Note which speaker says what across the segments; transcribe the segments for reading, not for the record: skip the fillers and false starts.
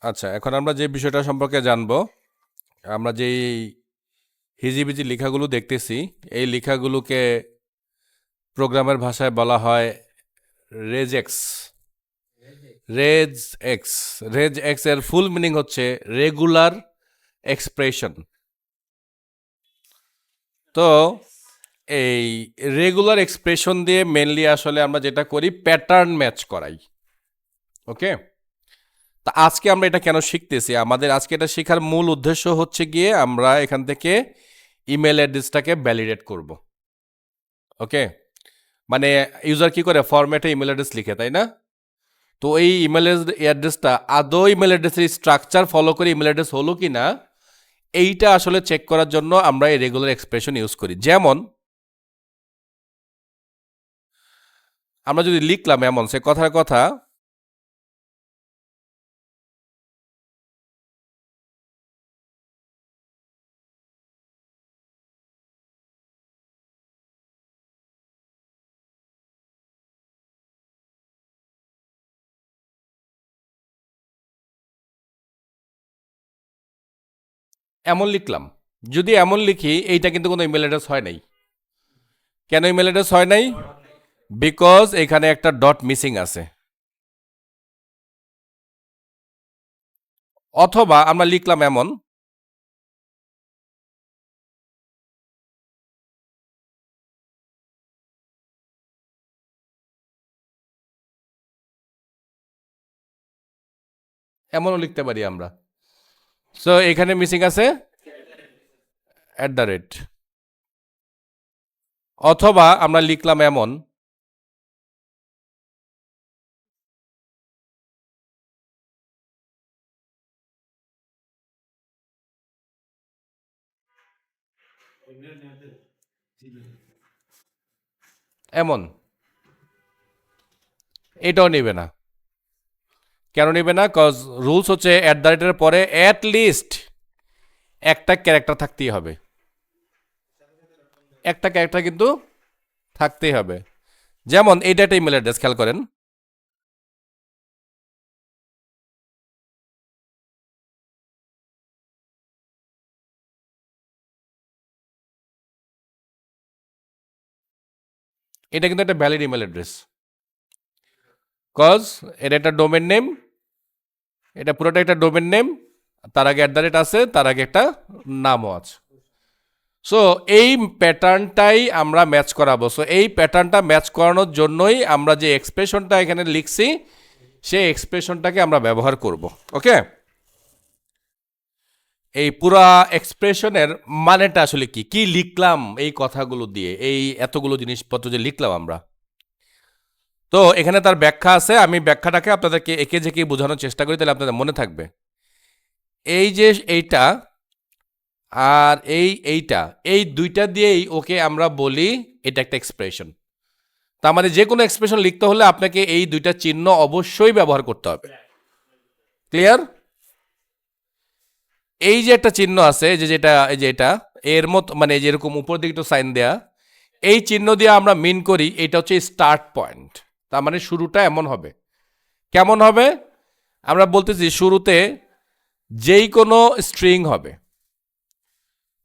Speaker 1: আচ্ছা, এখন আমরা যে বিষয়টা সম্পর্কে জানবো, আমরা যেই হিজিবিজি লেখাগুলো দেখতেছি, এই লেখাগুলোকে প্রোগ্রামের ভাষায় বলা হয় রেজএক্স। রেজ এক্স রেজ এক্স এর ফুল মিনিং হচ্ছে রেগুলার এক্সপ্রেশন। তো এই রেগুলার এক্সপ্রেশন দিয়ে মেনলি আসলে আমরা যেটা করি প্যাটার্ন ম্যাচ করাই। ওকে, তা আজকে আমরা এটা কেন শিখতেছি, আমাদের আজকে এটা শেখার মূল উদ্দেশ্য হচ্ছে গিয়ে আমরা এখান থেকে ইমেল অ্যাড্রেসটাকে ভ্যালিডেট করব। ওকে, মানে ইউজার কি করে ফরম্যাটে ইমেল অ্যাড্রেস লিখে, তাই না? তো এই ইমেল অ্যাড্রেসটা আদৌ ইমেল অ্যাড্রেসের স্ট্রাকচার ফলো করে ইমেল অ্যাড্রেস হলো কি না, এইটা আসলে চেক করার জন্য আমরা এই রেগুলার এক্সপ্রেশন ইউজ করি। যেমন আমরা যদি লিখলাম এমন, সে কথার কথা এমন লিখলাম, যদি এমন লিখি, এইটা কিন্তু কোনো ইমেল অ্যাড্রেস হয় নাই। কেন ইমেল অ্যাড্রেস হয় নাই? বিকজ এখানে একটা ডট মিসিং আছে। অথবা আমরা লিখলাম এমন, এমনও লিখতে পারি আমরা। সো এখানে মিসিং আছে অ্যাট দ্য রেট। অথবা আমরা লিখলাম এমন, এমন, এটাও নেবে না। কেন নেবে না? কজ রুলস হচ্ছে অ্যাট দ্য রেটের পরে অ্যাট লিস্ট একটা ক্যারেক্টার থাকতেই হবে। একটা ক্যারেক্টার কিন্তু থাকতেই হবে। যেমন এইটা একটা ইমেল অ্যাড্রেস, খেয়াল করেন। এটা কিন্তু একটা ভ্যালিড ইমেল অ্যাড্রেস, কজ এটা একটা ডোমেন নেম, এটা পুরোটা একটা ডোমেন নেম, তার আগে অ্যাট দ্য রেট আছে, তার আগে একটা নামও আছে। সো এই প্যাটার্নটাই আমরা ম্যাচ করাবো। সো এই প্যাটার্নটা ম্যাচ করানোর জন্যই আমরা যে এক্সপ্রেশনটা এখানে লিখছি, সেই এক্সপ্রেশনটাকে আমরা ব্যবহার করব। ওকে, এই পুরা এক্সপ্রেশনের মানেটা আসলে কি কি লিখলাম এই কথাগুলো দিয়ে, এই এতগুলো জিনিসপত্র যে লিখলাম আমরা, তো এখানে তার ব্যাখ্যা আছে। আমি ব্যাখ্যাটাকে আপনাদেরকে একে যেকে বোঝানোর চেষ্টা করি, তাহলে আপনাদের মনে থাকবে। এই যে এইটা আর এইটা, এই দুইটা দিয়েই ওকে আমরা বলি এটা একটা এক্সপ্রেশন। তার মানে যে কোনো এক্সপ্রেশন লিখতে হলে আপনাকে এই দুইটা চিহ্ন অবশ্যই ব্যবহার করতে হবে। ক্লিয়ার? এই যে একটা চিহ্ন আছে, যেটা এই যে এটা এর মতো, মানে যেরকম উপর দিকে একটু সাইন দেয়া, এই চিহ্ন দিয়ে আমরা মিন করি এটা হচ্ছে স্টার্ট পয়েন্ট। তার মানে শুরুটা এমন হবে। কেমন হবে? আমরা বলতেছি শুরুতে যেই কোনো স্ট্রিং হবে,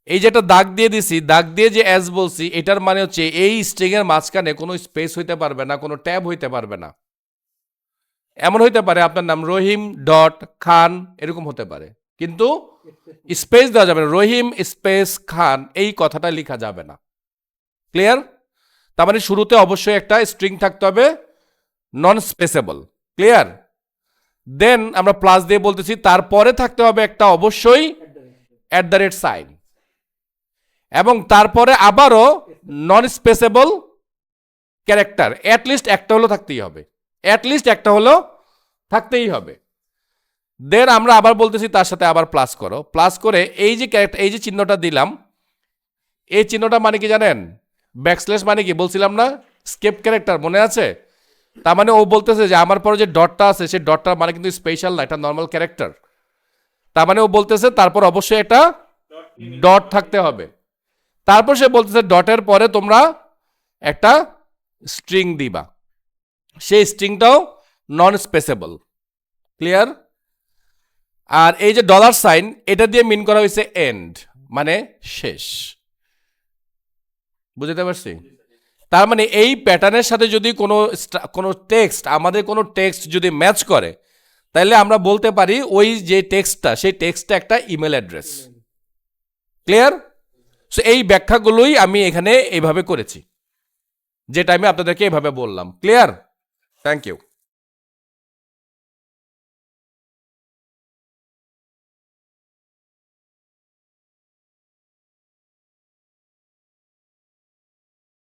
Speaker 1: এই যে একটা দাগ দিয়ে দিছি, দাগ দিয়ে যে অ্যাজ বলছি, এটার মানে হচ্ছে এই স্ট্রিং এর মাঝখানে কোনো স্পেস হইতে পারবে না, কোনো ট্যাব হইতে পারবে না। এমন হইতে পারে আপনার নাম রহিম ডট খান, এরকম হতে পারে, কিন্তু স্পেস দেওয়া যাবে না। রহিম স্পেস খান এই কথাটা লেখা যাবে না। ক্লিয়ার? তার মানে শুরুতে অবশ্যই একটা স্ট্রিং থাকতে হবে, নন স্পেসেবল। ক্লিয়ার? দেন আমরা প্লাস দিয়ে বলতেছি তারপরে থাকতে হবে একটা অবশ্যই অ্যাট দ্য রেট সাইন, এবং তারপরে আবারও নন স্পেসেবল ক্যারেক্টার অ্যাটলিস্ট একটা হলো থাকতেই হবে, অ্যাটলিস্ট একটা হলো থাকতেই হবে। দেন আমরা আবার বলতেছি তার সাথে আবার প্লাস করো, প্লাস করে এই যে ক্যারেক্টার, এই যে চিহ্নটা দিলাম, এই চিহ্নটা মানে কি জানেন? ব্যাকস্ল্যাশ মানে কি বলছিলাম না, স্কেপ ক্যারেক্টার, মনে আছে? তার মানে ও বলতেছে যে আমার পরে যে ডটটা আছে, সেই ডটটা মানে কিন্তু স্পেশাল না, এটা নর্মাল ক্যারেক্টার। তার মানে ও বলতেছে তারপর অবশ্যই একটা ডট থাকতে হবে। তারপর সে বলতেছে ডটের পরে তোমরা একটা স্ট্রিং দিবা, সেই স্ট্রিংটাও নন স্পেসেবল। ক্লিয়ার? আর এই যে ডলার সাইন এটা দিয়ে মিন করা হয়েছে এন্ড, মানে শেষ। বুঝতে পারছি? তার মানে এই প্যাটার্নের সাথে যদি কোনো টেক্সট, আমাদের কোনো টেক্সট যদি ম্যাচ করে, তাহলে আমরা বলতে পারি ওই যে টেক্সটটা, সেই টেক্সটটা একটা ইমেল অ্যাড্রেস। ক্লিয়ার? সো এই ব্যাখ্যাগুলোই আমি এখানে এইভাবে করেছি, যেটা আমি আপনাদেরকে এইভাবে বললাম। ক্লিয়ার? Thank you.